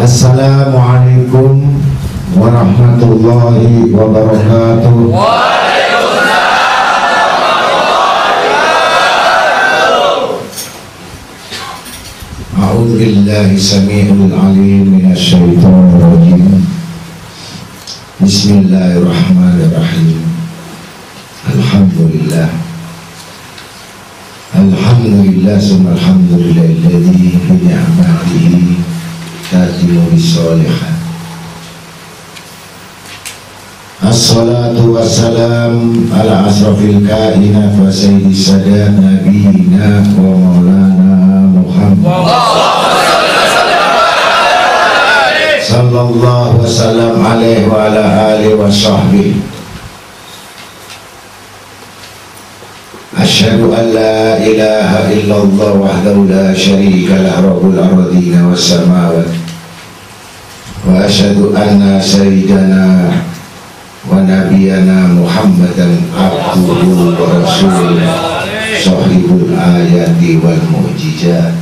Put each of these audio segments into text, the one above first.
Assalamualaikum warahmatullahi wabarakatuh. A'udzu billahi samii'il 'aliim minasy syaithaanir rajiim. Bismillahirrahmanirrahim. Alhamdulillah. Alhamdulillah summa alhamdulillahilladzi bi ni'matihi tatimu bis-shalihat. Assalatu wassalam ala asrafil kainat wa sayyidi sadat nabiyina wa maulana Muhammad sallallahu wasallam alaihi wa ala alihi wa sahbihi. Asyhadu an la ilaha illallah wahdahu la syarika lah rabbul ardina was samawati wa asyhadu anna sayyidana wa nabiyana Muhammadan abduhu wa rasuluh sahibul ayati wal mu'jizat.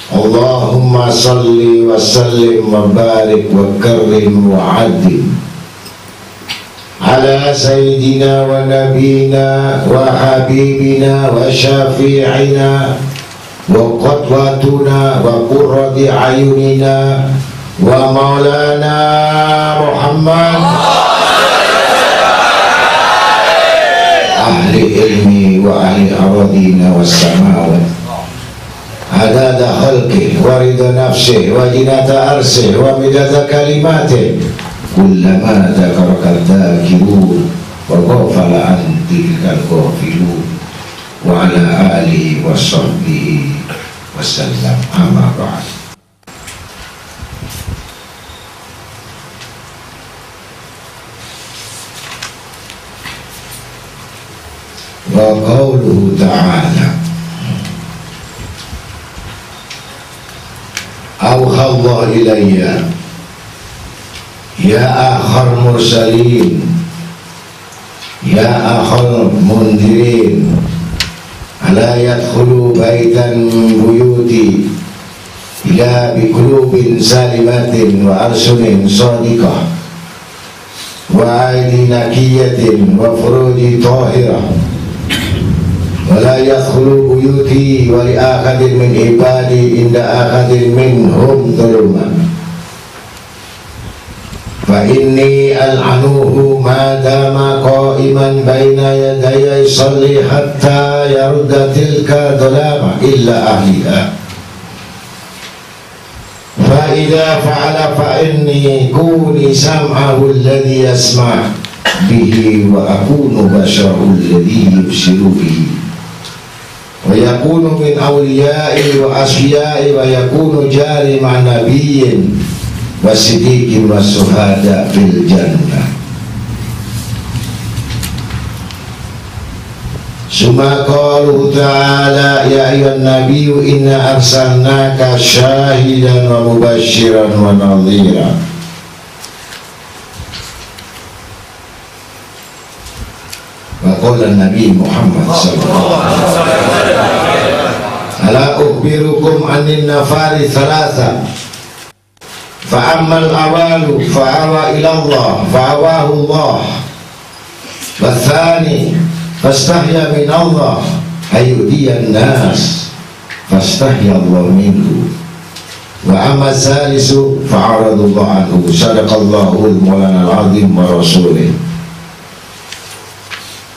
Allahumma salli wa sallim wa barik wa karrim wa adim ala sayyidina wa nabina wa habibina wa syafi'ina wa qudwatuna wa qurrati ayunina wa maulana Muhammad ahli ilmi wa ahli aradina wa samawat adada khalqih wa ridha nafsih wa jinata arsih wa midada kalimatih kullama dhakaraka dhakirun wa ghafala an tilkal ghafilun wa ala alihi wa sahbihi wa sallam amma ba'd. Wa qawluhu ta'ala Awhallah ilayya ya akhar mursalin ya akhar mundirin ala yadkhulu baitan buyuti ila biqulubin salimatin wa arsunin sadiqah wa aidi nakiyatin wa furuji tahirah wala yadkhulu buyuti wa li akhadin min ibadi inda akhadin minhum dhulman fa inni al'anuhu ma dama qa'iman baina yadaya yusalli hatta yarudda tilka dhulama illa ahliha fa idha fa'ala fa inni kuni sam'ahu alladhi yasma' bihi wa akunu basharu alladhi yubsiru bihi wa yakunu min awliyai wa asfiyai wa yakunu jari ma nabiyyin wa siddiqin wa suhada fil jannah. Summa qalu ta'ala ya ayyuhan nabiyyu inna arsalnaka syahidan wa mubashiran wa nadhira. Wa qala Nabi Muhammad sallallahu alaihi wasallam ala ukhbirukum anin nafari thalatha fa ammal awalu fa awa ila Allah fa awahu Allah wa thani fastahya min Allah ayudiyan nas fastahya Allah minhu wa amma salisu fa aradullah anhu sadaqallahu al-mawlana al-azim wa rasulih.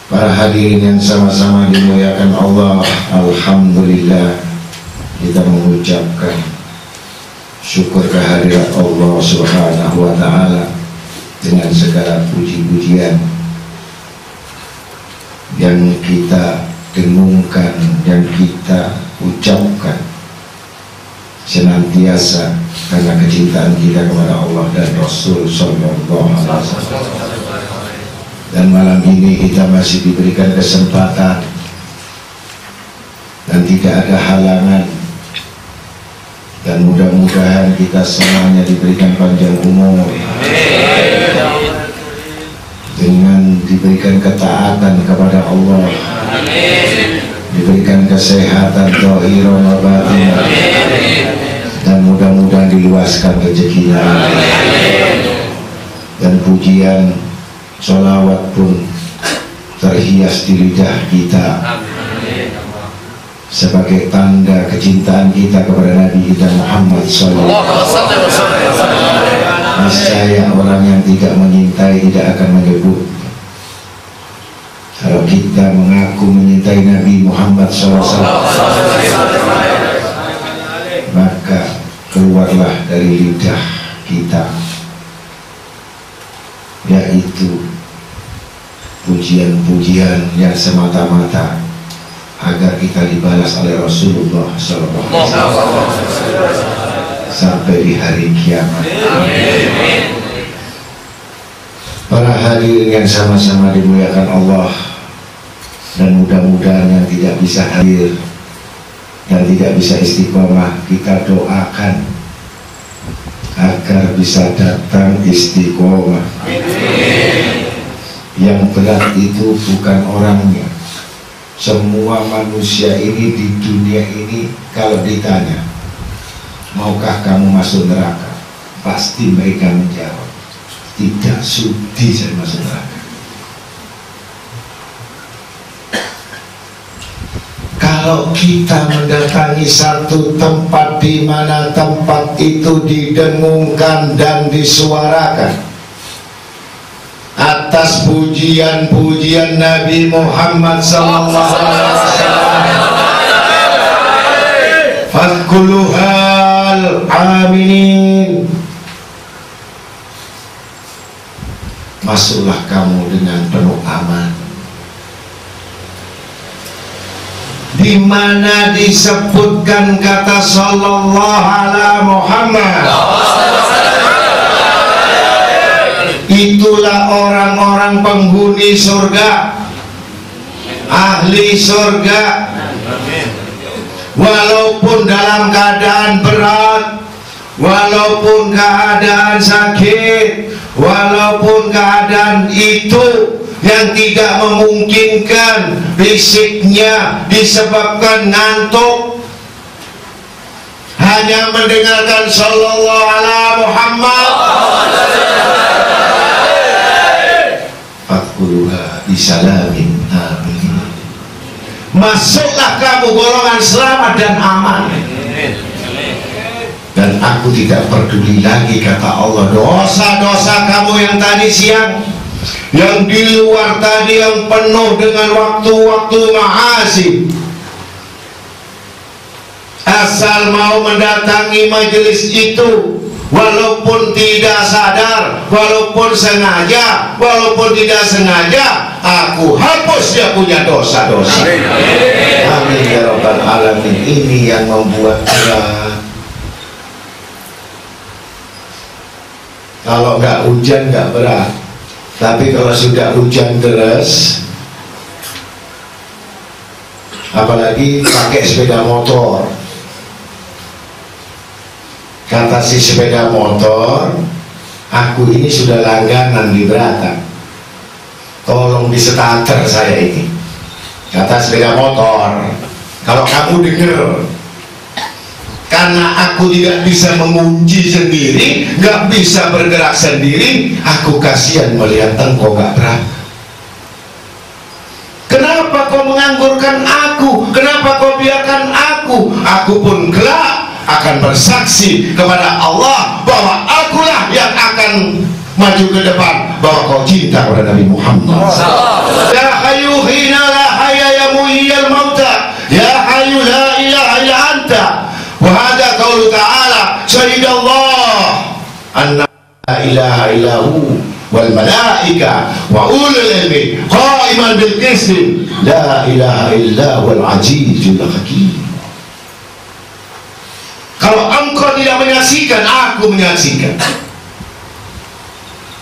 Para hadirin yang sama-sama dimuliakan Allah, alhamdulillah kita mengucapkan syukur kehadirat Allah Subhanahu wa ta'ala dengan segala puji-pujian yang kita dengungkan, yang kita ucapkan senantiasa karena kecintaan kita kepada Allah dan Rasul sallallahu alaihi wasallam. Dan malam ini kita masih diberikan kesempatan dan tidak ada halangan, dan mudah-mudahan kita semuanya diberikan panjang umur dengan diberikan ketaatan kepada Allah, diberikan kesehatan zahirah wa batinah, dan mudah-mudahan diluaskan rezekinya, dan pujian sholawat pun terhias di lidah kita sebagai tanda kecintaan kita kepada Nabi kita Muhammad SAW. Niscaya orang yang tidak menyintai tidak akan menyebut. Kalau kita mengaku menyintai Nabi Muhammad SAW, maka keluarlah dari lidah kita yaitu pujian-pujian yang semata-mata agar kita dibalas oleh Rasulullah SAW sampai di hari kiamat. Para hadirin yang sama-sama dimuliakan Allah, dan mudah-mudahan yang tidak bisa hadir dan tidak bisa istiqomah, kita doakan agar bisa datang istiqomah. Yang berat itu bukan orangnya. Semua manusia ini di dunia ini kalau ditanya maukah kamu masuk neraka? Pasti mereka menjawab, tidak, sudi saya masuk neraka. Kalau kita mendatangi satu tempat di mana tempat itu didengungkan dan disuarakan atas pujian-pujian Nabi Muhammad SAW, fadkhuluhal aminin, masuklah kamu dengan penuh aman. Di mana disebutkan kata sallallahu ala Muhammad, itulah orang-orang penghuni surga, ahli surga. Walaupun dalam keadaan berat, walaupun keadaan sakit, walaupun keadaan itu yang tidak memungkinkan fisiknya disebabkan ngantuk, hanya mendengarkan sallallahu ala Muhammad, fadkhuluha bisalamin amin, masuklah kamu golongan selamat dan aman. Dan aku tidak peduli lagi, kata Allah, dosa-dosa kamu yang tadi siang, yang di luar tadi, yang penuh dengan waktu-waktu ma'asi. Asal mau mendatangi majelis itu, walaupun tidak sadar, walaupun sengaja, walaupun tidak sengaja, aku hapus dia punya dosa-dosa. Amin ya rabbal alamin. Ini yang membuat berat. Kalau nggak hujan nggak berat, tapi kalau sudah hujan deras, apalagi pakai sepeda motor, kata si sepeda motor, aku ini sudah langganan di Beratan, tolong disetater saya ini, kata sepeda motor. Kalau kamu dengar, karena aku tidak bisa mengunci sendiri, nggak bisa bergerak sendiri, aku kasihan melihat engkau nggak berat. Kenapa kau menganggurkan aku? Kenapa kau biarkan aku? Aku pun kelak akan bersaksi kepada Allah bahwa akulah yang akan maju ke depan, bahwa kau cinta kepada Nabi Muhammad. Ya hayyu hina la hayya ya muhyiyal mauta, ya hayyu la ilaha illa anta. Wa hadza qaulu ta'ala, syahidallah anna la ilaha illahu wal malaika wa ulul ilmi qaiman bil qisti la ilaha illa wal azizul hakim. Kalau engkau tidak menyaksikan, aku menyaksikan.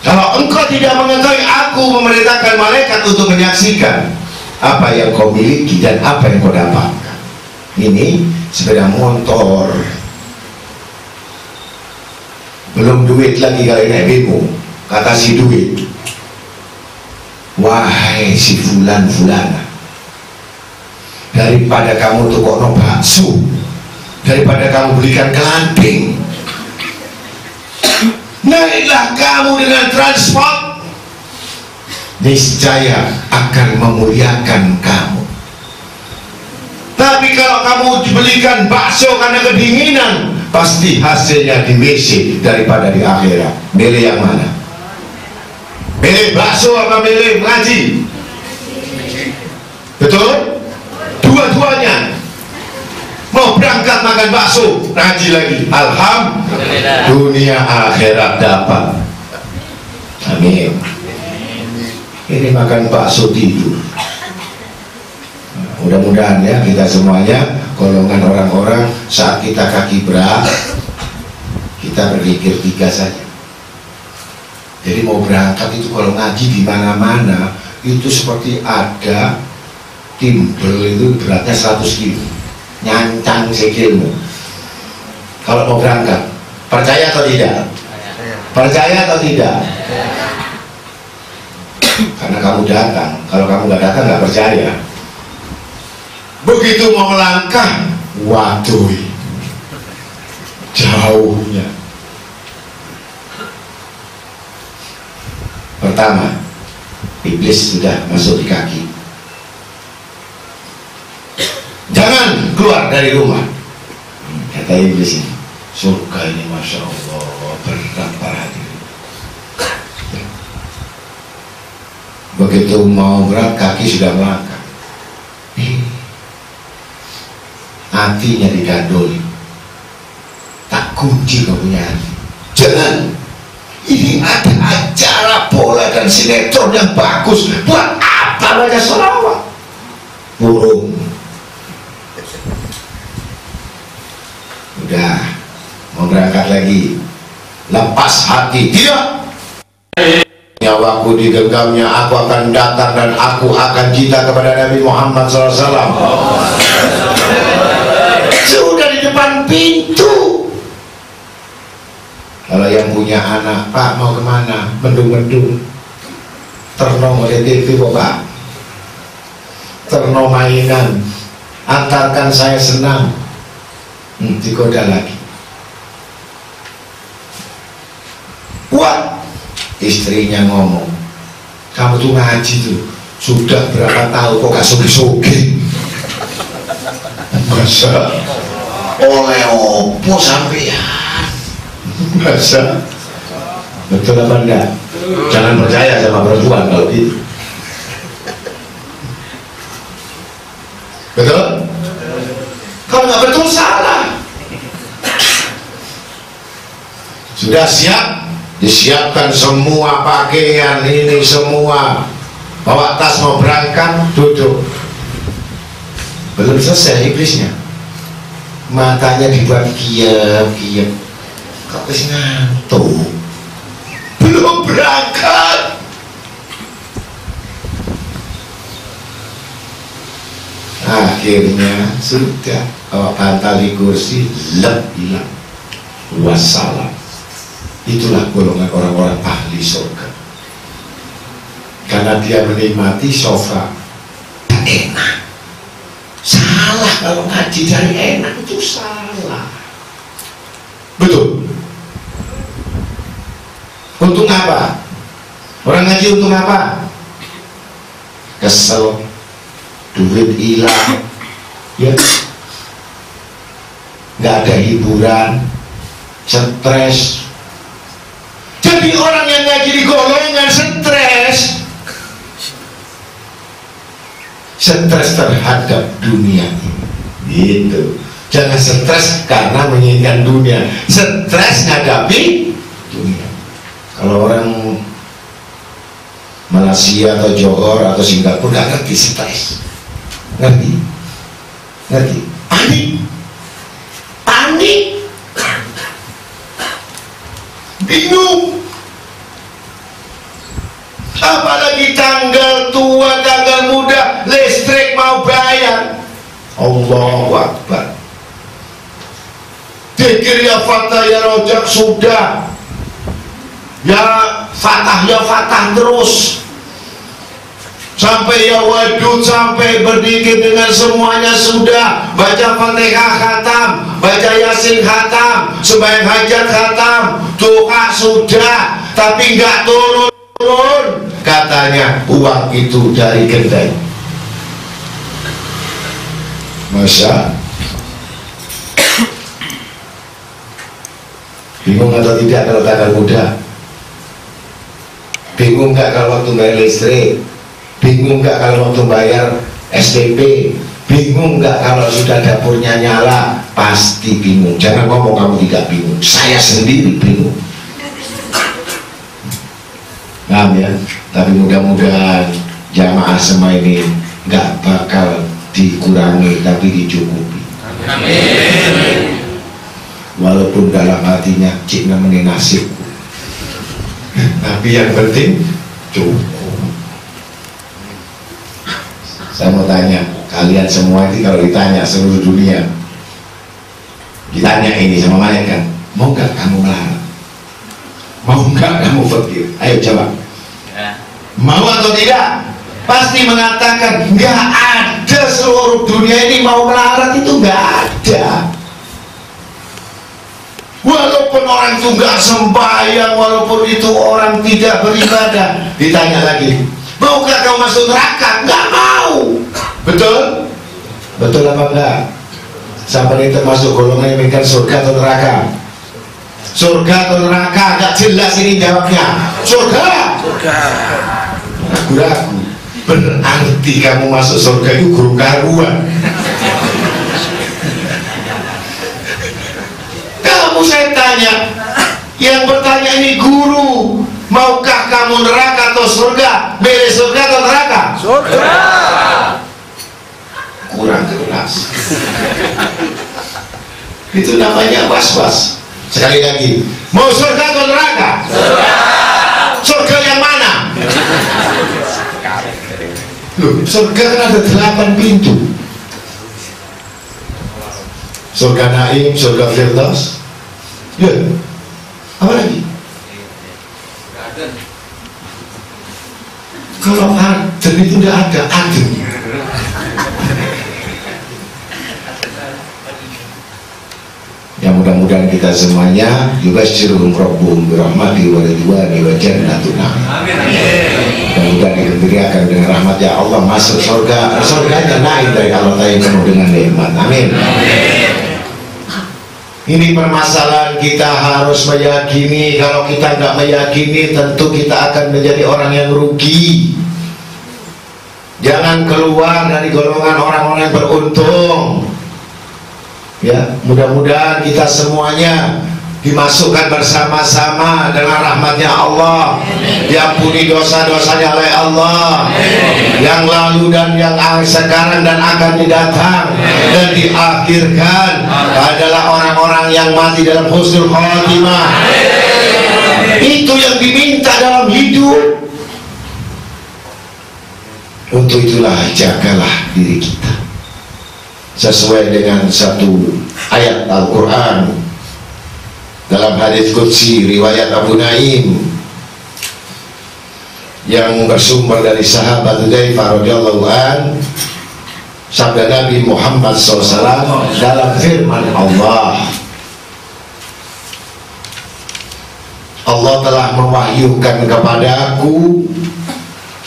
Kalau engkau tidak mengetahui, aku memerintahkan malaikat untuk menyaksikan apa yang kau miliki dan apa yang kau dapatkan. Ini sepeda motor, belum duit lagi kali naik bemo. Kata si duit, wahai si fulan-fulana, daripada kamu tukokno bakso, daripada kamu belikan kelanting, naiklah kamu dengan transport, niscaya akan memuliakan kamu. Tapi kalau kamu belikan bakso karena kedinginan, pasti hasilnya di WC daripada di akhirat. Milih yang mana? Milih bakso apa milih ngaji? Betul? Dua-duanya. Mau berangkat makan bakso, ngaji lagi, alhamdulillah, dunia akhirat dapat. Amin. Ini makan bakso tidur. Mudah-mudahan ya kita semuanya golongan orang-orang saat kita kaki berat, kita berpikir tiga saja. Jadi mau berangkat itu kalau ngaji di mana-mana itu seperti ada timbel itu beratnya 100 kilo, nyancang sikilmu. Kalau mau berangkat, percaya atau tidak? Percaya atau tidak? Karena kamu datang. Kalau kamu nggak datang nggak percaya. Begitu mau melangkah, waduh, jauhnya. Pertama, iblis sudah masuk di kaki. Jangan keluar dari rumah, kata iblis ini. Surga ini Masya Allah berat para hadirin. Begitu mau berat, kaki sudah melangkah. Hatinya digandoli. Tak kunci kau punya hati. Jangan. Ini ada acara bola dan sinetron yang bagus. Buat apa baca sholawat? Burung. Udah mau berangkat lagi, lepas hati. Tidak, nyawaku digenggamnya, aku akan datang dan aku akan cinta kepada Nabi Muhammad SAW. Sudah di depan pintu. Kalau yang punya anak, Pak mau kemana? Mendung-mendung, terno oleh TV Pak, terno mainan, antarkan saya senang. Digoda lagi. Wah, istrinya ngomong, kamu tuh ngaji tuh sudah berapa tahun kok gak sugi-sugi? Masa oleh opo sampean? Masa betul apa enggak? Jangan percaya sama perempuan kalau gitu. Betul? Kalau nggak betul salah. Sudah siap, disiapkan semua pakaian ini semua, bawa tas mau berangkat, duduk. Belum selesai iblisnya, matanya dibuat kiam. Kok wis ngantuk, belum berangkat. Akhirnya sudah bawa bantal di kursi, hilang. Wassalam. Itulah golongan orang-orang ahli surga, karena dia menikmati sofa enak. Salah kalau ngaji dari enak, itu salah. Betul. Untung apa? Orang ngaji untung apa? Kesel, duit hilang, ya, nggak ada hiburan, stres. Jadi orang yang ngaji di golongan stres terhadap dunia ini, gitu. Jangan stres karena menginginkan dunia, stres ngadapi dunia. Kalau orang Malaysia atau Johor atau Singapura nggak ngerti stres, ngerti, panik, bingung. Apalagi tanggal tua, tanggal muda, listrik mau bayar. Allahu Akbar. Dikir ya fatah ya rojak sudah, ya fatah terus, sampai ya wadud, sampai berdikir dengan semuanya sudah, baca Fatihah khatam, baca Yasin khatam, sembahyang hajat khatam, doa sudah, tapi nggak turun. Katanya uang itu dari kedai. Masya. Bingung atau tidak kalau tanggal muda? Bingung nggak kalau waktu bayar listrik? Bingung nggak kalau waktu bayar SPP? Bingung nggak kalau sudah dapurnya nyala? Pasti bingung. Jangan ngomong kamu tidak bingung. Saya sendiri bingung. Paham ya? Tapi mudah-mudahan jamaah semua ini nggak bakal dikurangi, tapi dicukupi. Amin. Walaupun dalam hatinya cik namanya nasib, tapi yang penting cukup. Saya mau tanya kalian semua ini, kalau ditanya seluruh dunia, ditanya ini sama malaikat, mau nggak kamu melarat? Mau nggak kamu fakir? Ayo jawab. Mau atau tidak? Pasti mengatakan nggak ada. Seluruh dunia ini mau melarat itu nggak ada. Walaupun orang itu nggak sembahyang, walaupun itu orang tidak beribadah, ditanya lagi, maukah kau masuk neraka? Nggak mau. Betul? Betul apa enggak? Sampai ini termasuk golongan yang menginginkan surga atau neraka? Surga atau neraka? Nggak jelas ini jawabnya. Surga. Surga. Ragu-ragu. Berarti kamu masuk surga itu guru karuan. Kamu saya tanya, yang bertanya ini guru, maukah kamu neraka atau surga? Milih surga atau neraka? Surga. Kurang jelas. Itu namanya was-was. Sekali lagi, mau surga atau neraka? Surga. Surga yang mana? Loh, surga kan ada 8 pintu. Surga Naim, surga Firdaus. Ya, apa lagi? Kalau Aden itu tidak ada Aden. Ya mudah-mudahan kita semuanya yubasyiruhum rabbuhum birahmati wa ridwani wa jannatun. Mudah-mudahan digembirakan dengan rahmat-Nya Allah masuk surga. Surganya naik dari Allah yang penuh dengan nikmat. Amin. Ini permasalahan kita harus meyakini. Kalau kita nggak meyakini, tentu kita akan menjadi orang yang rugi. Jangan keluar dari golongan orang-orang yang beruntung. Ya, mudah-mudahan kita semuanya dimasukkan bersama-sama dengan rahmat-Nya Allah, diampuni dosa-dosanya oleh Allah, yang lalu dan yang sekarang dan akan didatang, dan diakhirkan adalah orang-orang yang mati dalam husnul khotimah. Itu yang diminta dalam hidup. Untuk itulah jagalah diri kita sesuai dengan satu ayat Al-Quran dalam hadis qudsi riwayat Abu Naim yang bersumber dari sahabat Hudzaifah radhiyallahu an, sabda Nabi Muhammad SAW dalam firman Allah, Allah telah mewahyukan kepadaku,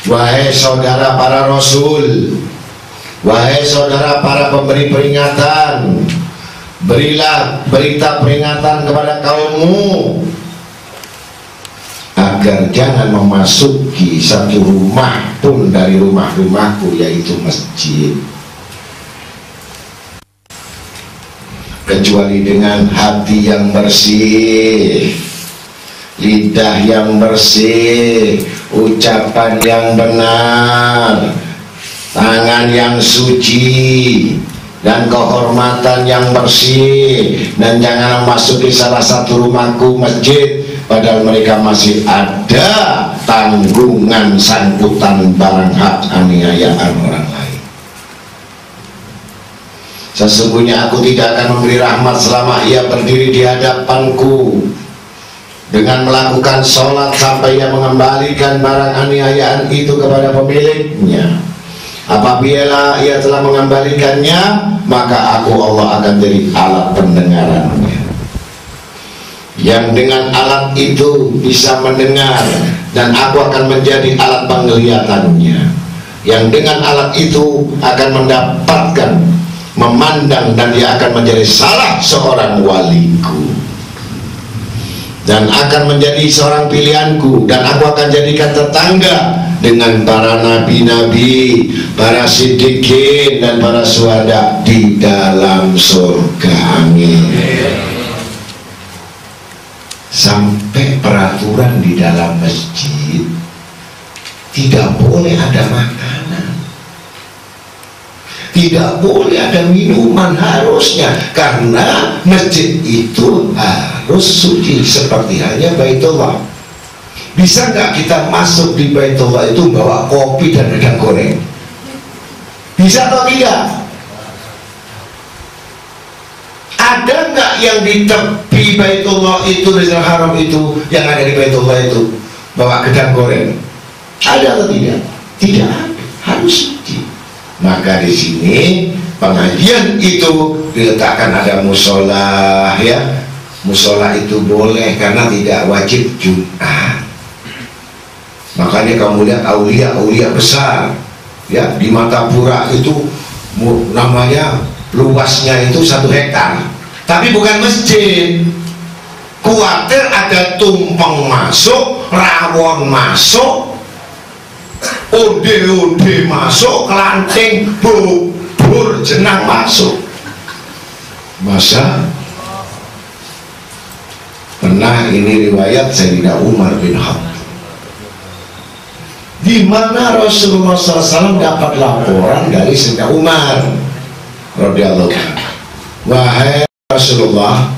wahai saudara para rasul, wahai saudara para pemberi peringatan, berilah berita peringatan kepada kaummu agar jangan memasuki satu rumah pun dari rumah-rumahku, yaitu masjid, kecuali dengan hati yang bersih, lidah yang bersih, ucapan yang benar, tangan yang suci, dan kehormatan yang bersih. Dan jangan masuki salah satu rumahku masjid padahal mereka masih ada tanggungan sangkutan barang hak aniayaan orang lain. Sesungguhnya aku tidak akan memberi rahmat selama ia berdiri di hadapanku dengan melakukan sholat sampai ia mengembalikan barang aniayaan itu kepada pemiliknya. Apabila ia telah mengembalikannya, maka aku Allah akan jadi alat pendengarannya, yang dengan alat itu bisa mendengar, dan aku akan menjadi alat penglihatannya, yang dengan alat itu akan mendapatkan memandang, dan dia akan menjadi salah seorang waliku, dan akan menjadi seorang pilihanku, dan aku akan jadikan tetangga dengan para nabi-nabi, para siddiqin, dan para syuhada di dalam surga. Amin. Sampai peraturan di dalam masjid tidak boleh ada makanan, tidak boleh ada minuman harusnya, karena masjid itu harus suci seperti halnya Baitullah. Bisa nggak kita masuk di Baitullah itu bawa kopi dan udang goreng? Bisa atau tidak? Ada nggak yang di tepi Baitullah itu, di Haram itu, yang ada di Baitullah itu bawa gedang goreng? Ada atau tidak? Tidak ada, harus suci. Maka di sini pengajian itu diletakkan ada musola, ya, musola itu boleh karena tidak wajib Jumat. Makanya kamu lihat aulia besar ya di Martapura itu namanya luasnya itu 1 hektar, tapi bukan masjid. Kuatir ada tumpeng masuk, rawon masuk, ode-ode masuk, kelanting, bubur jenang masuk. Masa pernah ini riwayat Sayyidina Umar bin Khattab, di mana Rasulullah SAW dapat laporan dari Sayyidina Umar radhiyallahu anhu, wahai Rasulullah,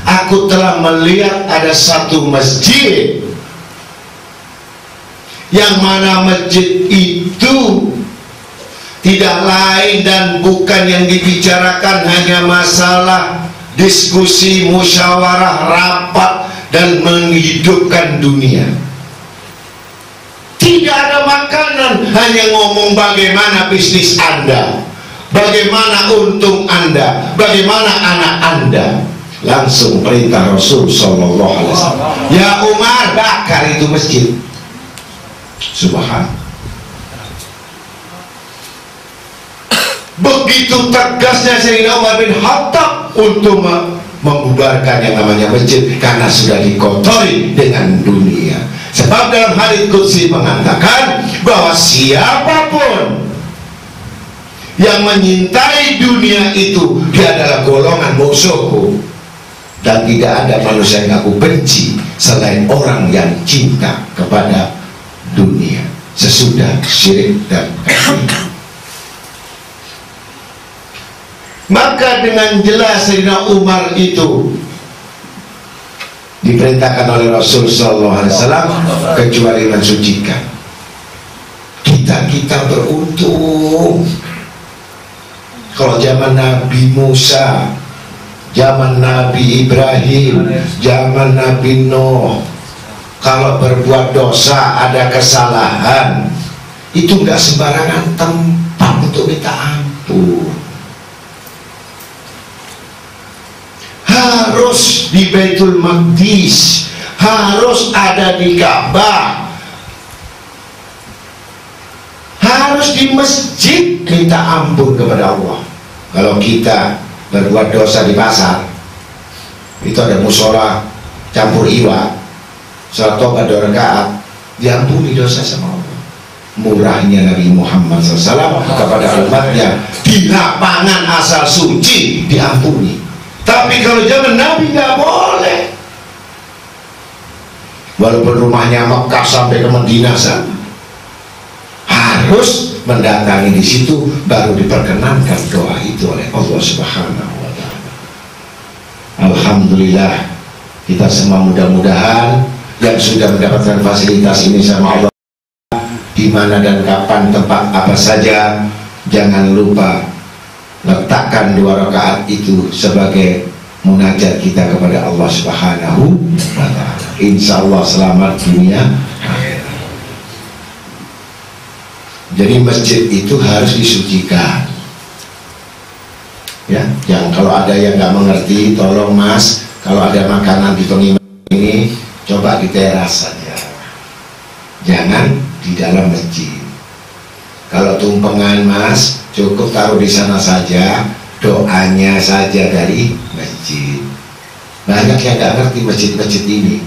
aku telah melihat ada satu masjid yang mana masjid itu tidak lain dan bukan yang dibicarakan hanya masalah diskusi, musyawarah, rapat, dan menghidupkan dunia. Tidak ada makanan, hanya ngomong bagaimana bisnis Anda, bagaimana untung Anda, bagaimana anak Anda. Langsung perintah Rasul Sallallahu Alaihi Wasallam, ya Umar, bakar itu masjid. Subhanallah. Begitu tegasnya Sayyidina Umar bin Khattab untuk membubarkan yang namanya masjid karena sudah dikotori dengan dunia. Sebab dalam hadits qudsi mengatakan bahwa siapapun yang menyintai dunia itu, dia adalah golongan musuhku, dan tidak ada manusia yang aku benci selain orang yang cinta kepada dunia sesudah syirik dan kafir. Maka dengan jelas Sayyidina Umar itu diperintahkan oleh Rasul Sallallahu Alaihi Wasallam kecuali mensucikan. Kita beruntung kalau zaman Nabi Musa, zaman Nabi Ibrahim, zaman Nabi Nuh, kalau berbuat dosa, ada kesalahan, itu nggak sembarangan tempat untuk minta ampun. Harus di Baitul Maqdis, harus ada di Ka'bah, harus di masjid minta ampun kepada Allah. Kalau kita berbuat dosa di pasar, itu ada musola campur iwa, salat tobat 2 rakaat, diampuni dosa sama Allah. Murahnya Nabi Muhammad SAW kepada umatnya, di lapangan asal suci diampuni. Tapi kalau zaman Nabi nggak boleh. Walaupun rumahnya Mekah sampai ke Madinah sana, harus mendatangi di situ baru diperkenankan doa itu oleh Allah Subhanahu wa Ta'ala. Alhamdulillah, kita semua mudah-mudahan yang sudah mendapatkan fasilitas ini sama Allah, di mana dan kapan, tempat apa saja, jangan lupa letakkan 2 rakaat itu sebagai munajat kita kepada Allah Subhanahu wa Ta'ala. Insya Allah selamat dunia. Jadi masjid itu harus disucikan. Ya, yang kalau ada yang nggak mengerti, tolong Mas, kalau ada makanan di tong ini, coba di teras saja. Jangan di dalam masjid. Kalau tumpengan Mas, cukup taruh di sana saja, doanya saja dari masjid. Banyak yang nggak ngerti masjid-masjid ini.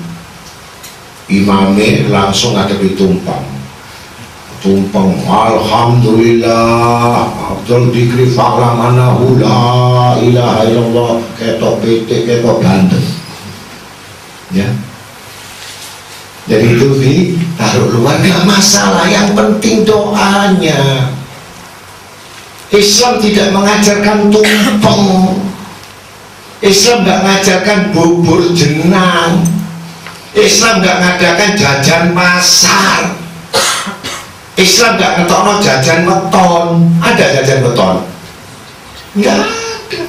Imamnya langsung ada di tumpeng, Alhamdulillah, Abdul Dikri Fa'lam anahu la ilaha illallah, ketok PT, ketok Banten. Ya, jadi itu ditaruh luar, gak masalah, yang penting doanya. Islam tidak mengajarkan tumpeng, Islam gak mengajarkan bubur jenang, Islam gak mengajarkan jajan pasar, Islam gak ngetokno jajan weton. Ada jajan weton? Nggak ada.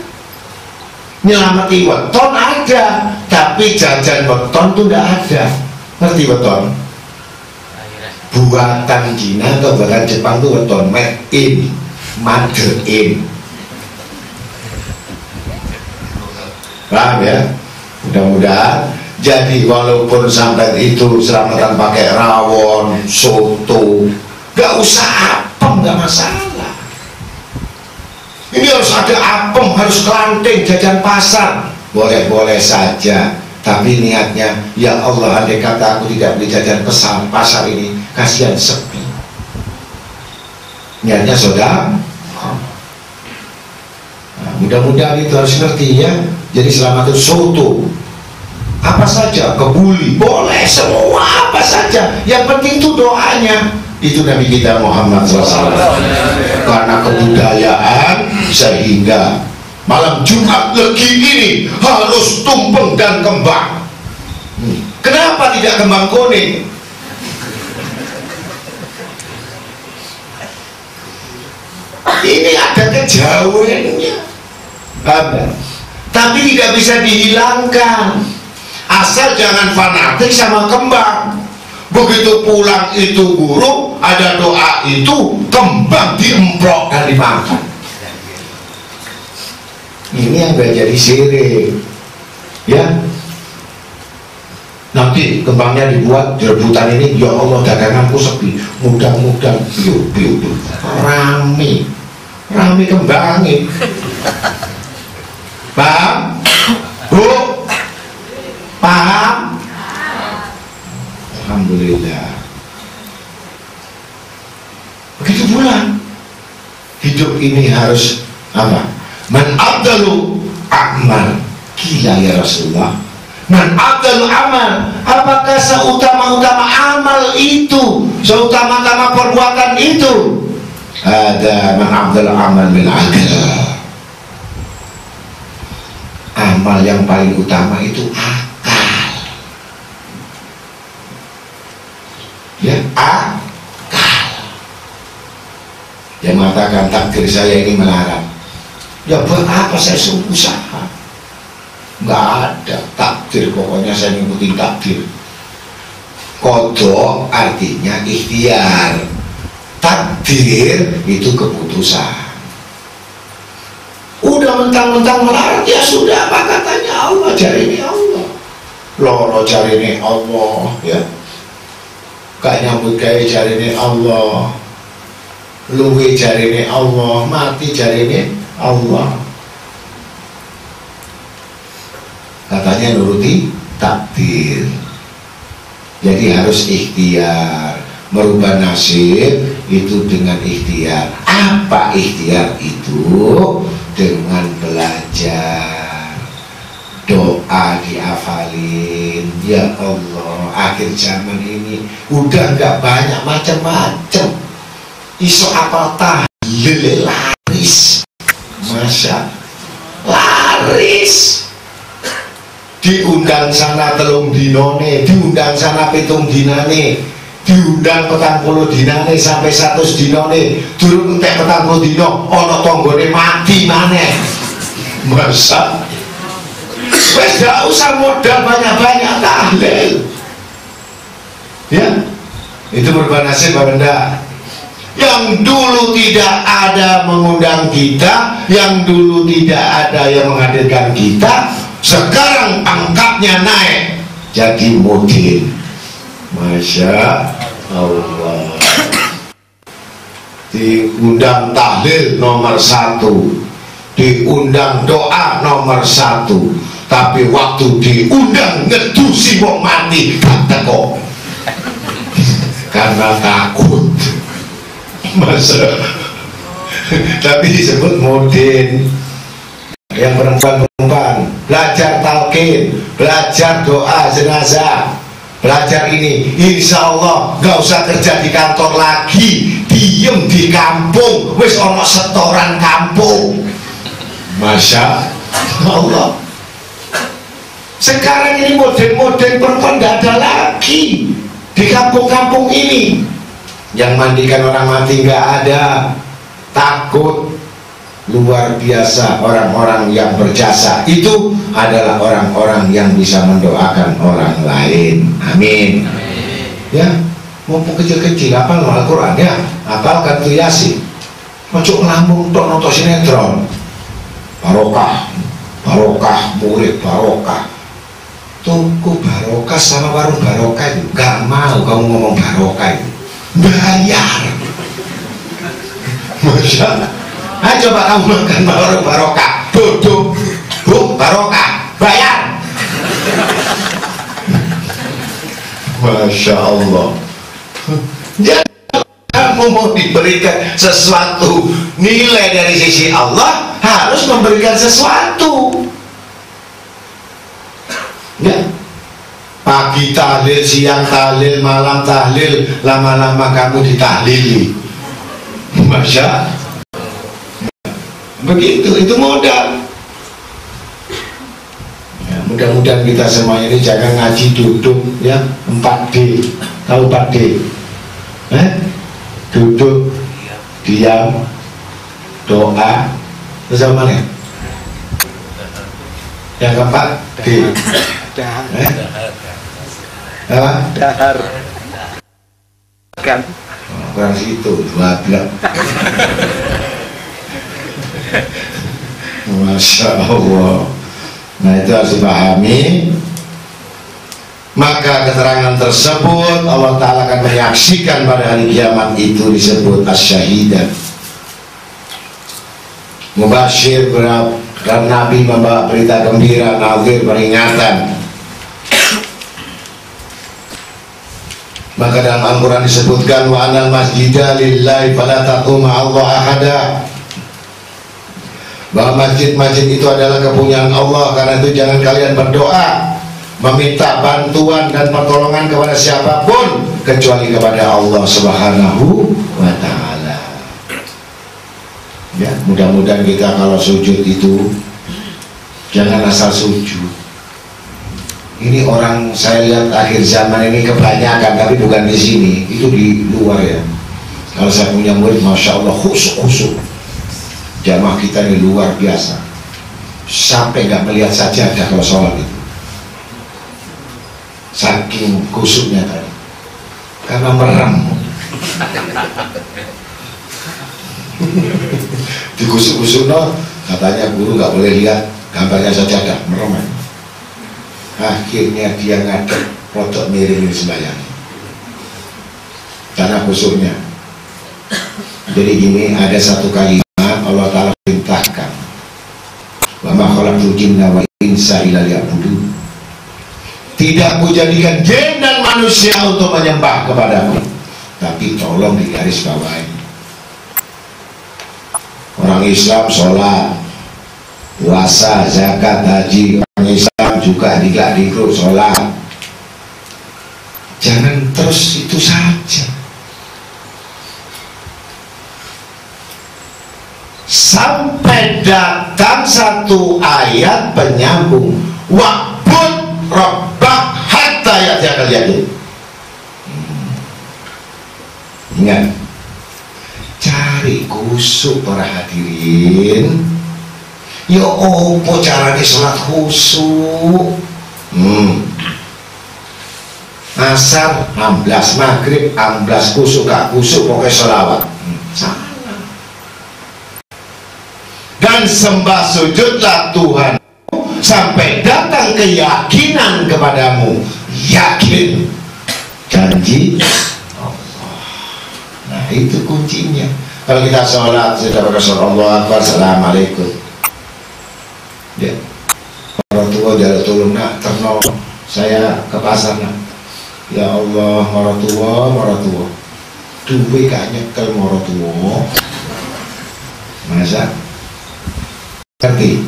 Nyelamati weton ada, tapi jajan weton tuh nggak ada. Ngerti weton? Buatan Cina atau buatan Jepang tuh weton, made in. Paham ya? Mudah-mudahan. Jadi walaupun sampai itu selamatan pakai rawon, soto, gak usah apem, gak masalah. Ini harus ada apem, harus kelanting, jajan pasar, boleh-boleh saja. Tapi niatnya, ya Allah, andai kata aku tidak beli jajan pasar ini, kasihan sepi. Niatnya saudara. Nah, mudah-mudahan itu harus ngerti ya. Jadi selamatan soto, apa saja, kebuli, boleh semua, apa saja. Yang penting itu doanya. Itu Nabi kita Muhammad SAW. Karena kebudayaan sehingga malam Jumat Legi ini harus tumpeng dan kembang. Kenapa tidak kembang kuning? Ini ada kejawennya. Tapi tidak bisa dihilangkan. Asal jangan fanatik sama kembang. Begitu pulang itu guru, ada doa itu, kembang diemprok dan dimakan. Ini yang gak jadi sirik. Ya, nanti kembangnya dibuat di rebutan ini, ya Allah daganganku sepi, mudah-mudahan piu-piu rame kembangin. Paham? Bu? Paham? Alhamdulillah. Begitu pula hidup ini harus apa? Man abdalu amal. Gila ya Rasulullah. Man abdalu amal. Apakah seutama-utama amal itu, seutama-utama perbuatan itu? Ada man abdalu amal min akal. Amal yang paling utama itu akal. Ya, akal. Yang mengatakan takdir saya ini melarat. Ya buat apa saya suruh usaha? Nggak ada takdir, pokoknya saya ngikutin takdir. Qadha artinya ikhtiar, takdir itu keputusan. Udah mentang-mentang melarat, ya sudah, apa katanya Allah, jari ini Allah, loro jari ini Allah, ya gak nyambut gaya jari ini Allah, luwe jari ini Allah, mati jari ini Allah. Katanya nuruti takdir. Jadi harus ikhtiar. Merubah nasib itu dengan ikhtiar. Apa ikhtiar itu? Dengan belajar, doa dihafalin. Ya Allah, akhir zaman ini udah gak banyak macam-macam. Iso apa tahlil laris, masa laris. Diundang sana telung dinone, diundang sana pitung dinane, diundang 40 dinane sampai 100 dinane, durung entek 40 dino ana tanggane mati maneh. Masa wis gak usah modal banyak-banyak tahlil. Ya, itu berubah nasib apa enggak? Yang dulu tidak ada mengundang kita, yang dulu tidak ada yang menghadirkan kita, sekarang pangkatnya naik jadi mudin. Masya Allah. Diundang tahlil nomor 1, diundang doa nomor 1, tapi waktu diundang ngedusi wong mati gak teko karena takut. Masa tapi disebut mudin. Yang perempuan-perempuan belajar talqin, belajar doa jenazah, belajar ini, insya Allah gak usah kerja di kantor lagi, diem di kampung, wis ono setoran kampung. Masya Allah. Sekarang ini model-model perempuan gak ada lagi di kampung-kampung ini. Yang mandikan orang mati gak ada. Takut. Luar biasa. Orang-orang yang berjasa itu adalah orang-orang yang bisa mendoakan orang lain. Amin. Ya, mumpung kecil-kecil hafal Al-Quran ya, hafalkan tu Yasin. Ojo ngelamun tok nonton sinetron barokah barokah, murid barokah. Toko barokah sama warung barokah itu gak mau kamu ngomong barokah itu, bayar. Masya Allah. Ayo coba kamu makan warung barokah, duduk, bu barokah, bayar. Masya Allah. Ya, kamu mau diberikan sesuatu nilai dari sisi Allah, harus memberikan sesuatu. Ya, pagi tahlil, siang tahlil, malam tahlil, lama-lama kamu ditahlili. Masya, begitu, itu modal. Ya, mudah-mudahan kita semua ini jangan ngaji duduk ya, 4D. Tahu 4D? Duduk, diam, doa, terus apa nih? Yang keempat D. Apa? Dahar kan kurang situ, dua blok. Masya Allah. Nah, itu harus dipahami. Maka keterangan tersebut Allah Ta'ala akan menyaksikan pada hari kiamat itu disebut as-syahidah. Mubashir, dan Nabi membawa berita gembira, nazir peringatan. Maka dalam Al-Quran disebutkan wa anal masjidah lillahi fala taqum ma'allah ahada, bahwa masjid-masjid itu adalah kepunyaan Allah, karena itu jangan kalian berdoa meminta bantuan dan pertolongan kepada siapapun kecuali kepada Allah Subhanahu wa Ta'ala. Ya, mudah-mudahan kita kalau sujud itu jangan asal sujud. Ini orang saya lihat akhir zaman ini kebanyakan, tapi bukan di sini, itu di luar ya. Kalau saya punya murid, masya Allah, khusyuk. Jamaah kita ini luar biasa, sampai nggak melihat sajadah kalau sholat itu, saking khusyuknya tadi, karena merem. Dikusuk-kusuk no, katanya guru nggak boleh lihat gambarnya sajadah, merem. Akhirnya dia ngadep rotok miring sembahyang karena khusyuknya. Jadi gini, ada satu kalimat Allah Ta'ala perintahkan, wa ma khalaqtul jinna wal insa illa liya'budun, tidak kujadikan jin dan manusia untuk menyembah kepadamu. Tapi tolong digaris bawahi, orang Islam sholat, puasa, zakat, haji, orang Islam juga diklat-diklut sholat. Jangan terus itu saja, sampai datang satu ayat penyambung, wa'bud rabbak hatta ya'tiyakal yaqin. Ingat, cari khusyuk para hadirin. Ya opo caranya sholat khusyuk? Asar 16, maghrib 16, khusyuk gak khusyuk pokoknya sholawat. Salah. Dan sembah sujudlah Tuhan sampai datang keyakinan kepadamu, yakin janji Allah. Nah, itu kuncinya. Kalau kita sholat sudah pakai Allah Akbar, assalamualaikum. Ya, orang tua jalan tolong nak, terno saya ke pasar nak. Ya Allah, orang tua, duwe gak nyekel orang tua. Masa? Ngerti?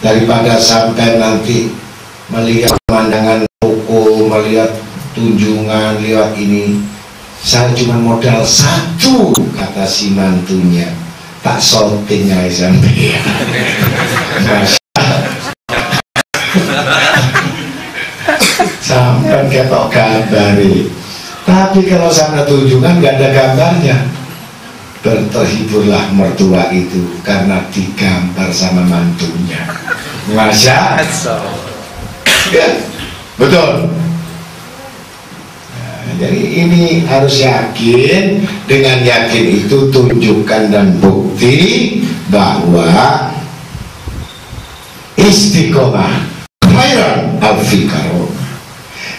Daripada sampai nanti melihat pemandangan toko, melihat tunjungan, lihat ini, saya cuma modal satu, kata si mantunya, tak shooting aja sampai. Sampai ketok gambari. Tapi kalau sana tunjungan nggak ada gambarnya, terhiburlah mertua itu karena digambar sama mantunya. Masya ya, betul. Jadi ini harus yakin. Dengan yakin itu tunjukkan dan bukti bahwa istiqomah khairan al-fikar.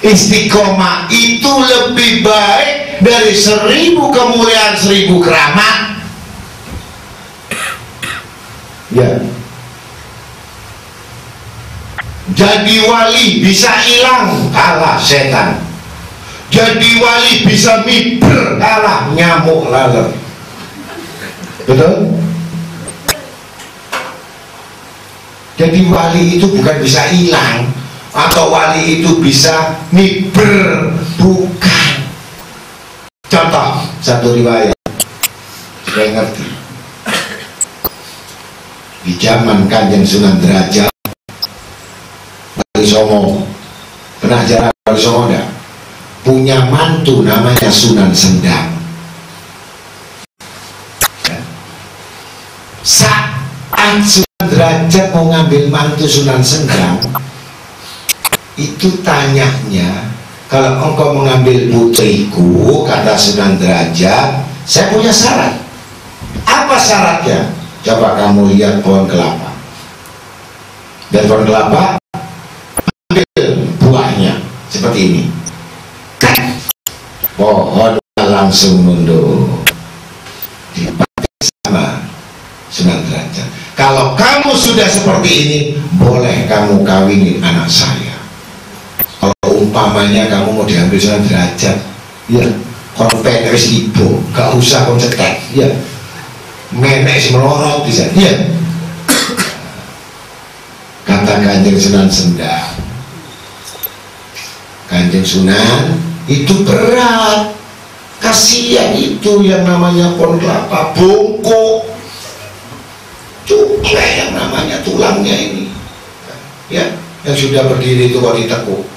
Istiqomah itu lebih baik dari 1000 kemuliaan 1000 keramat. Ya. Jadi wali bisa hilang kalah setan. Jadi wali bisa miber kalah nyamuk laler. Betul? Jadi wali itu bukan bisa hilang atau wali itu bisa miber, bukan. Contoh satu riwayat saya ngerti. Di zaman Kanjeng Sunan Derajat Wali Songo, pernah jarang Wali Songo enggak? Punya mantu namanya Sunan Sendang. Saat Sunan Derajat mau ngambil mantu Sunan Sendang, itu tanyanya, kalau engkau mengambil putriku, kata Sunan Derajat, saya punya syarat. Apa syaratnya? Coba kamu lihat pohon kelapa. Dan pohon kelapa, ambil buahnya seperti ini. Pohon langsung nunduk. Dipakai sama Sunan Derajat. Kalau kamu sudah seperti ini, boleh kamu kawinin anak saya. Kalau umpamanya kamu mau diambil Sunan Derajat, ya konven wis ibu, gak usah kon cetek, ya menek melorot bisa, ya. Kata Kanjeng Sunan Sendang, Kanjeng Sunan itu berat, kasihan itu yang namanya pohon kelapa bongkok, cuklek yang namanya tulangnya ini, ya, yang sudah berdiri itu kok ditekuk.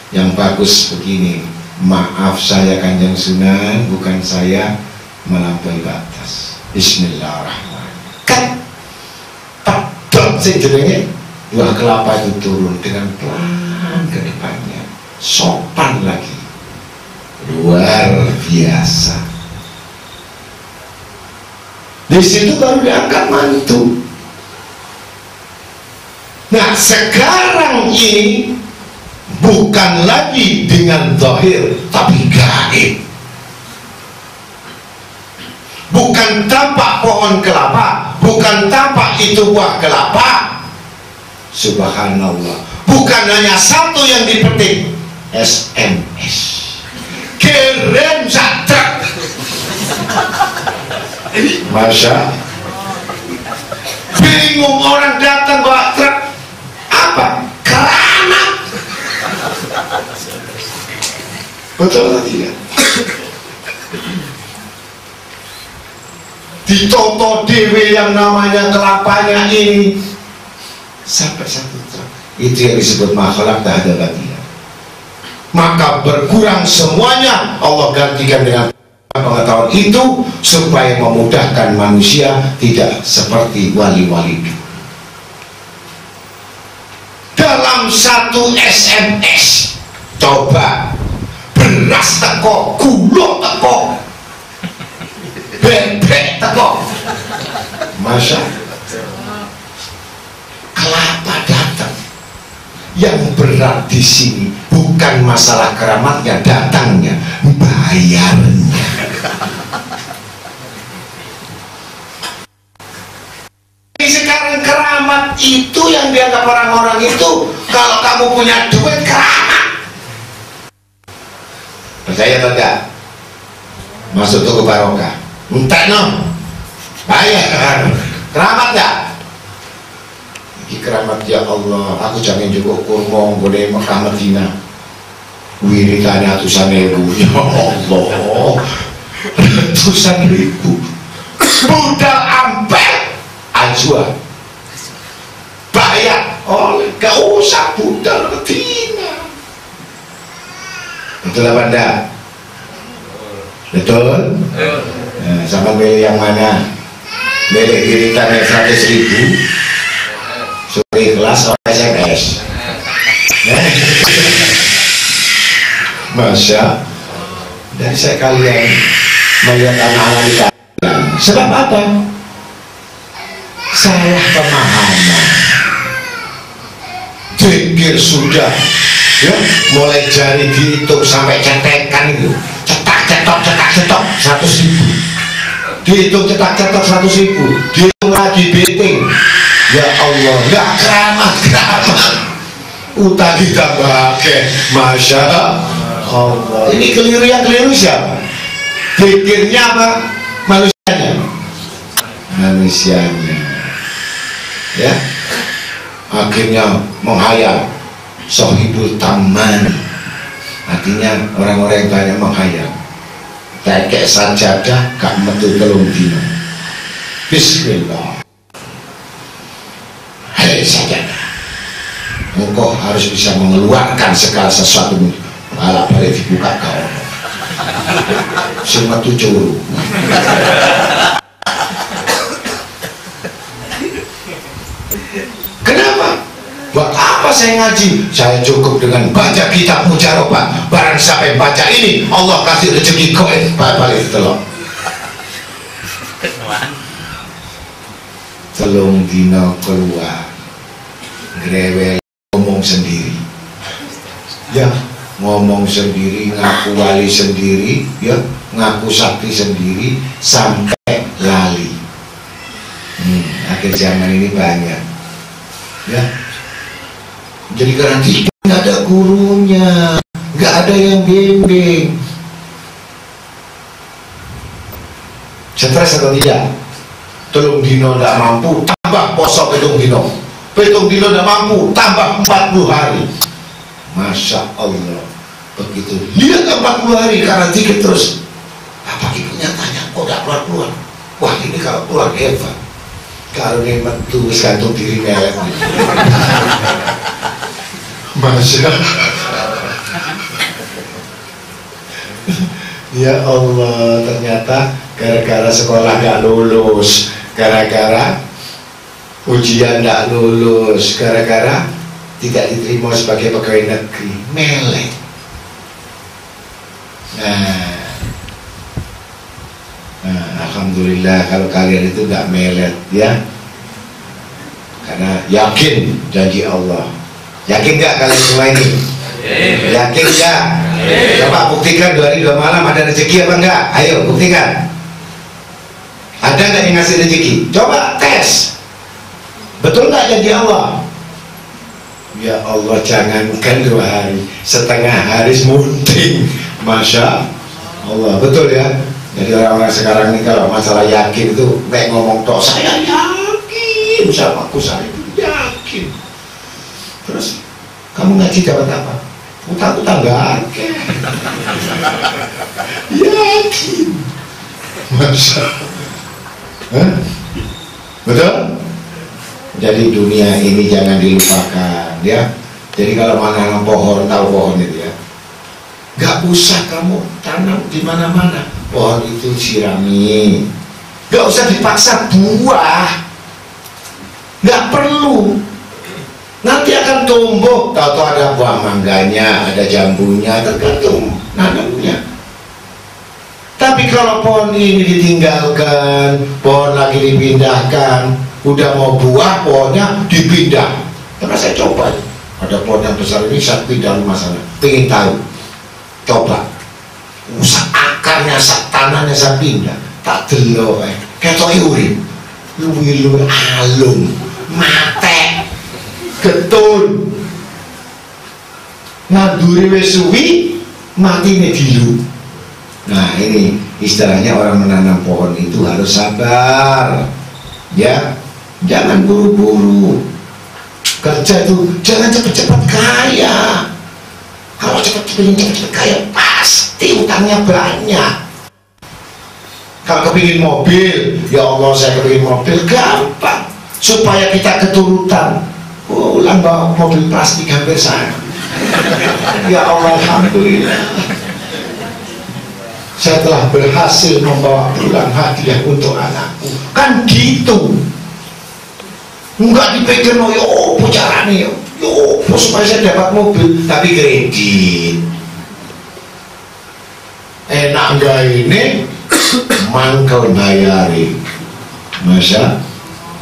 Yang bagus begini, maaf saya Kanjeng Sunan, bukan saya melampaui batas. Bismillahirrahmanirrahim. Kan pedot sih jenenge, buah kelapa itu turun dengan pelan ke depannya, sopan lagi, luar biasa. Di situ baru diangkat mantu. Nah sekarang ini bukan lagi dengan zahir tapi gaib. Bukan tampak pohon kelapa, bukan tampak itu buah kelapa. Subhanallah. Bukan hanya satu yang dipetik, SMS. Kirim satrak. Masya. Bingung orang datang bawa truk. Apa? Keramat. Betul atau tidak? Ditoto dewe yang namanya kelapanya ini sampai satu truk. Itu yang disebut makhluk tak ada lagi. Maka berkurang semuanya, Allah gantikan dengan pengetahuan itu supaya memudahkan manusia tidak seperti wali-wali itu. Dalam satu SMS, coba beras teko, gula teko, bebek teko, Masya, kelapa datang. Yang berat di sini bukan masalah keramatnya datangnya, bayarnya. Sekarang keramat itu yang dianggap orang-orang itu, kalau kamu punya duit keramat. Percaya atau enggak? Masuk toko barokah, entek no, bayar keramat enggak? Ini keramat ya Allah, aku jangan cukup kurma boleh Mekah Madinah. Wiritannya ratusan ribu, ya Allah, ratusan ribu. Budal ampel ajwa bayar oleh, gak usah budal Madinah. Betul apa enggak? Betul? Nah, sama milih yang mana? Milih wiritannya 100.000 suri kelas oleh SMS. Masya. Dan saya kalian melihat anak-anak di kalian. Sebab apa? Salah pemahaman. Pikir sudah, ya, mulai jari dihitung sampai cetekan itu, cetak cetok 100.000, dihitung cetak cetok 100.000, dihitung lagi betting. Ya Allah, nggak keramat, utang ditambah, masya Allah. Ini keliru siapa? Pikirnya apa? Manusianya, ya. Akhirnya menghayal sohibul taman, artinya orang-orang yang banyak menghayal kayak sajadah gak metu telung dino. Bismillah, hei sajadah, engkau harus bisa mengeluarkan segala sesuatu. Malah balik dibuka kau semua tujuh. Kenapa? Buat apa saya ngaji? Saya cukup dengan baca kitab mujarabah. Barang sampai baca ini, Allah kasih rezeki kowe balik telok. Telung dino keluar, grewel ngomong sendiri. Ya, ngomong sendiri, ngaku wali sendiri, ya, ngaku sakti sendiri sampai lali. Akhir zaman ini banyak. Ya, jadi karena nggak ada gurunya, nggak ada yang bimbing. Stres atau tidak? Telung dino nggak mampu, tambah poso petung dino nggak mampu, tambah 40 hari. Masya Allah, begitu lihat 40 hari karena dikit terus. Apa ibunya tanya, kok nggak keluar? Wah, ini kalau keluar hebat. Kalau ini metu gantung diri melek. Masya ya Allah, ternyata gara-gara sekolah gak lulus, gara-gara ujian gak lulus, gara-gara tidak diterima sebagai pegawai negeri, melek. Nah, alhamdulillah kalau kalian itu gak melet, ya, karena yakin janji Allah. Yakin gak kalian semua ini? Yakin gak? Coba buktikan 2 hari 2 malam ada rezeki apa enggak? Ayo buktikan. Ada nggak yang ngasih rezeki? Coba tes. Betul nggak janji Allah? Ya Allah, jangankan 2 hari, setengah hari munting. Masya Allah, betul ya. Jadi orang-orang sekarang ini kalau masalah yakin itu kayak ngomong tok, saya yakin sama aku, saya yakin. Terus kamu ngaji dapat apa? Utang-utang gak ada. Yakin. Masa? Betul? Jadi dunia ini jangan dilupakan, ya. Jadi kalau menanam pohon, tahu pohon itu ya, gak usah kamu tanam di mana-mana. Pohon itu sirami, gak usah dipaksa buah, gak perlu. Nanti akan tumbuh, tahu-tahu ada buah mangganya, ada jambunya, tergantung nanamnya. Tapi kalau pohon ini ditinggalkan, pohon lagi dipindahkan, udah mau buah, pohonnya dipindah. Karena saya coba, ada pohon yang besar ini saya pindah rumah sana, pengen tahu, coba, usah akarnya, tanahnya saya pindah, tak delok, kayak urip, luwi-luwi alung, mate, getun, nganduri wis suwi, matine dilu. Nah, ini istilahnya orang menanam pohon itu harus sabar, ya, jangan buru-buru. Kerja itu jangan cepat-cepat kaya. Kalau cepat-cepat kaya pasti utangnya banyak. Kalau kepingin mobil, ya Allah saya kepingin mobil, gampang. Supaya kita keturutan, ulang bawa mobil plastik hampir sama. Ya Allah, alhamdulillah, saya telah berhasil membawa pulang hadiah untuk anakku. Kan gitu. Enggak dipikir, no, yo carane yo supaya saya dapat mobil, tapi kredit. Enak enggak ini? Mangkel bayari. Masa?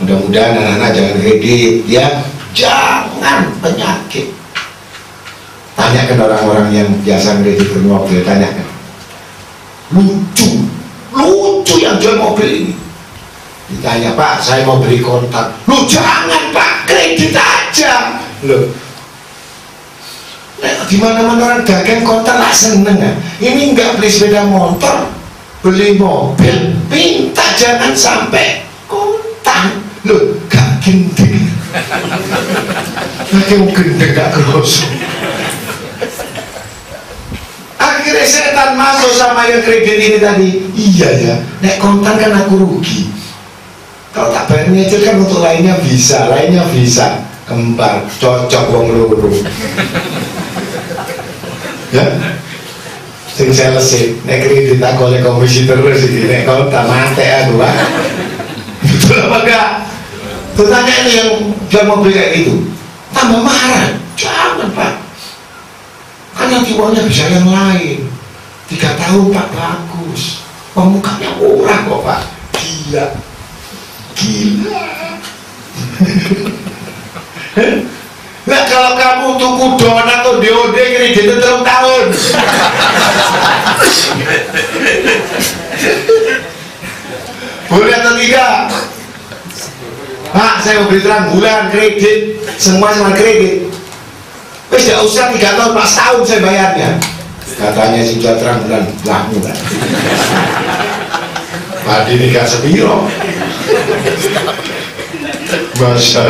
Mudah-mudahan anak-anak jangan kredit, ya. Jangan. potongan penyakit. Tanyakan orang-orang yang biasa kredit mobil, tanyakan. Lucu yang jual mobil ini. Ditanya, Pak, saya mau beli kontak. Lu jangan Pak, kredit aja. Loh, di mana-mana orang dagang kontak lah seneng ya. Ini nggak beli sepeda motor, beli mobil, minta jangan sampai kontak. Loh, gak gendeng. Lagi mau gendeng gak kerosok. Akhirnya setan masuk sama yang kredit ini tadi. Iya ya, nek kontan kan aku rugi. Kalau tak bayar nyicil kan untuk lainnya bisa kembar, cocok wong loro. Ya, sing sales nek kredit tak oleh komisi terus iki, nek kontan mate aku, Pak. Betul apa enggak? Tuh tanya ini yang jual mobil kayak gitu, tambah marah. Jangan Pak, kan nanti uangnya bisa yang lain. 3 tahun Pak, bagus. Pemukanya murah kok Pak. Gila. Nah kalau kamu tuku donat atau DOD kredit 3 tahun. Boleh atau tidak? Pak, saya mau beli terang bulan kredit, semua kredit. Wes tidak usah 3 tahun, Pak, setahun saya bayarnya. Katanya si jual terang bulan, lahmu kan. Pak, ini gak sepiro. Masa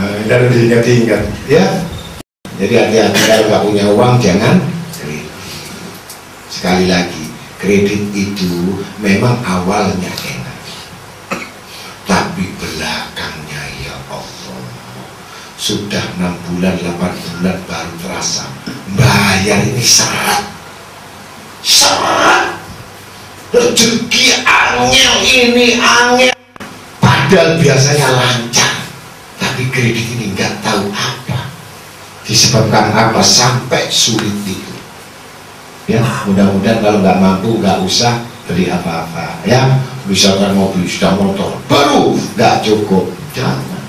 ini harus diingat-ingat ya. Jadi hati-hati kalau nggak punya uang jangan kredit. Sekali lagi, kredit itu memang awalnya enak, tapi belakangnya ya Allah, sudah 6 bulan 8 bulan baru terasa bayar ini seret rezeki angel, ini angel. Padahal biasanya lancar, tapi kredit ini nggak tahu apa disebabkan apa sampai sulit itu. Ya, mudah-mudahan kalau nggak mampu nggak usah beli apa-apa. Ya, misalkan mobil sudah motor baru nggak cukup, jangan.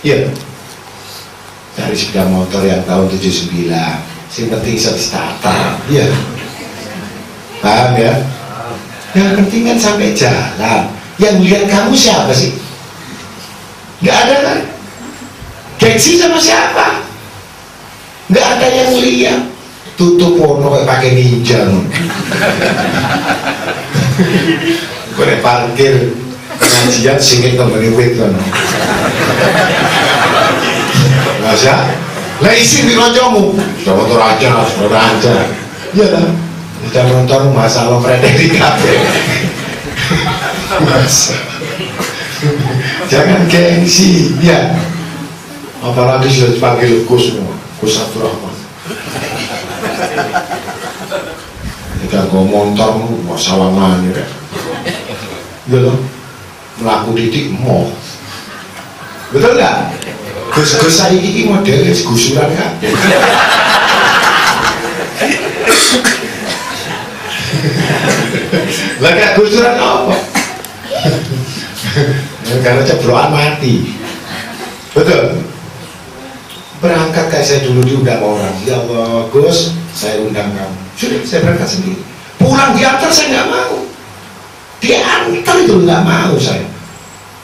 Ya, cari sepeda motor yang tahun 79, yang penting starter. Ya, paham ya? Yang penting kan sampai jalan. Yang lihat kamu siapa sih? Nggak ada kan? Gengsi sama siapa? Nggak ada yang lihat. Tutup porno kayak pakai ninja. Gue parkir pengajian singin kembali wit kan. Masa? Lah isi di rojomu. Sudah motor aja, sudah aja. Iya lah. Sudah motor masalah mereka di kafe. Masa. Jangan gengsi ya, apalagi sudah dipanggil Gus Abdurrahman. Jika kau motor mau salaman ya, gitu melaku didik mau, betul nggak? Gus saya ini model gusuran kan? Lah kayak gusuran apa? Karena ceblokan mati. Betul. Berangkat kayak saya dulu diundang orang. Ya Allah, Gus, saya undang kamu. Sudah, saya berangkat sendiri. Pulang diantar saya nggak mau. Diantar itu nggak mau saya.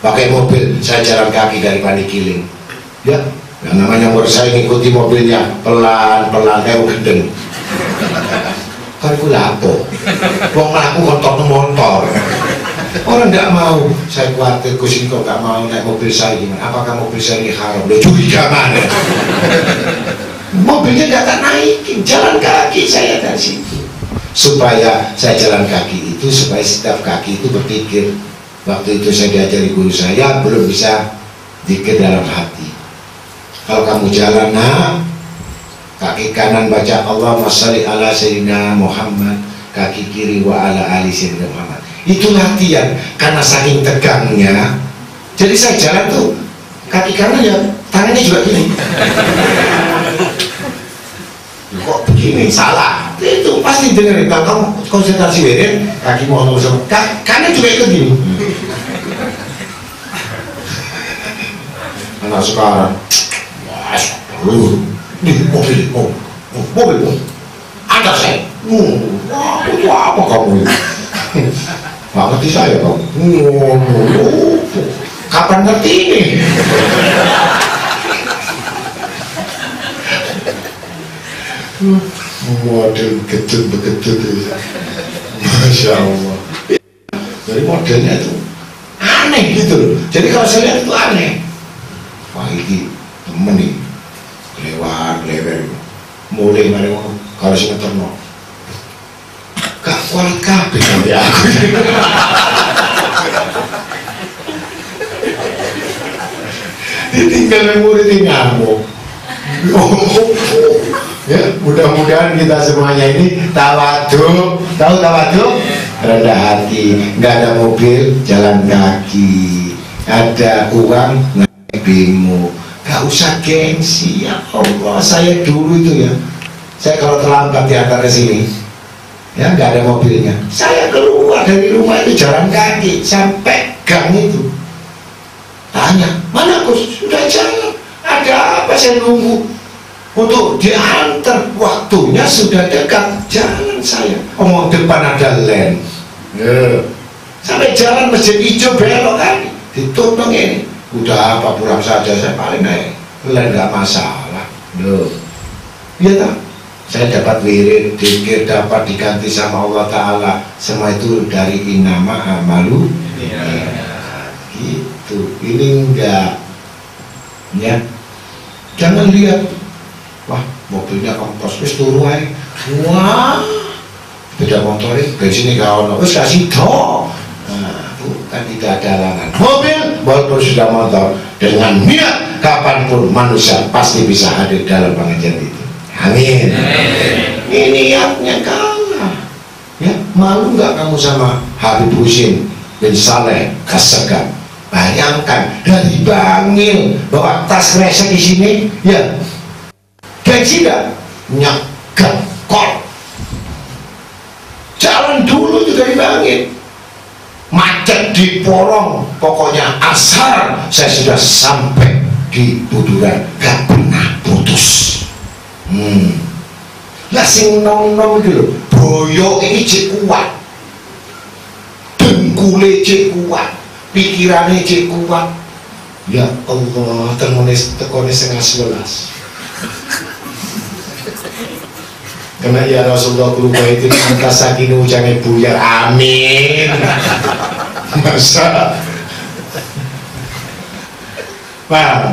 Pakai mobil, saya jalan kaki dari Panikiling. Ya, yang namanya umur saya ngikuti mobilnya pelan-pelan kayak gendeng. Kan aku lapo. Wong mlaku kontor motor. Orang nggak mau, saya khawatir Gus ini kok nggak mau naik mobil saya gimana? Apakah mobil saya ini haram? Udah curiga mana? Mobilnya nggak tak naikin, jalan kaki saya dari situ. Supaya saya jalan kaki itu, supaya setiap kaki itu berpikir. Waktu itu saya diajari guru saya, belum bisa zikir dalam hati. Kalau kamu jalan, nah, kaki kanan baca Allahumma sholli ala sayyidina Muhammad, kaki kiri wa ala ali sayyidina Muhammad. Itu latihan, karena saking tegangnya. Jadi saya jalan tuh kaki kanan ya, tangannya juga gini. Kok begini? Salah. Itu pasti dengerin. Kalau kamu konsentrasi berin, kaki mau sama kanan juga ikut gini. tak sekarang. Mas, ini mobil. Antar saya. Itu apa kamu ini? Nggak ngerti saya kamu. Kapan ngerti ini? Model getut-getut itu. Masya Allah. Jadi modelnya itu aneh gitu loh. Jadi kalau saya lihat itu aneh. Wah ini temen nih lewer mulai mari kalau sih ngeterno gak kuat kabeh nanti aku. Ditinggal murid ini ngamuk. Ya, mudah-mudahan kita semuanya ini tawadhu. Tahu tawadhu? Rendah hati. Nggak ada mobil, jalan kaki. Ada uang, naik bemo. Nggak usah gengsi. Ya Allah, saya dulu itu ya. Saya kalau terlambat diantar ke sini, ya nggak ada mobilnya. Saya keluar dari rumah itu jalan kaki sampai gang itu. Tanya, mana Gus? Sudah jalan. Ada apa saya nunggu? Untuk diantar, waktunya sudah dekat. Jalan saya, omong depan ada len, sampai jalan Masjid Hijau belok kan, ditutup ini. Udah apa pulang saja, saya paling naik len nggak masalah. Iya tak? Saya dapat wirid, dzikir, dapat diganti sama Allah Ta'ala. Semua itu dari innama amalu. Gitu. Ini enggak, ya. Jangan lihat. Wah, mobilnya kompos, wis turu ae. Wah, beda motornya, bensinnya gak ono, wis kasih do. Nah, bukan tidak ada halangan. Mobil, walaupun sudah motor, dengan niat kapanpun manusia pasti bisa hadir dalam pengajian itu. Amin. Ini niatnya kalah. Ya, malu nggak kamu sama Habib Husin bin Saleh Kasegam? Bayangkan dari Bangil bawa tas kresek di sini, ya. Gaji gak? Nyagat kol. Jalan dulu juga dibangin. Macet di porong. Pokoknya asar saya sudah sampai di Buduran. Gak pernah putus. Lah sing nom-nom gitu. Boyo ini cek kuat. Dengkule cek kuat. Pikirannya cek kuat. Ya Allah, tekonis 11:30. Karena ya Rasulullah berubah itu angkas sakinu jangan buyar, amin. Masa Pak,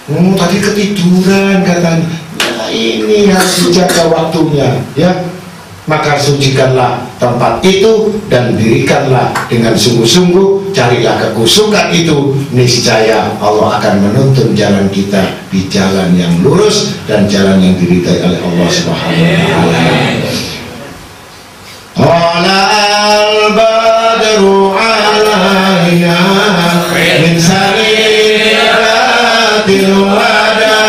tadi ketiduran katanya. Ya ini harus dijaga waktunya, ya. Maka sucikanlah tempat itu dan dirikanlah dengan sungguh-sungguh, carilah kekusukan itu, niscaya Allah akan menuntun jalan kita di jalan yang lurus dan jalan yang diridai oleh Allah Subhanahu wa taala. Qala al-badru alayna min sariyatil wada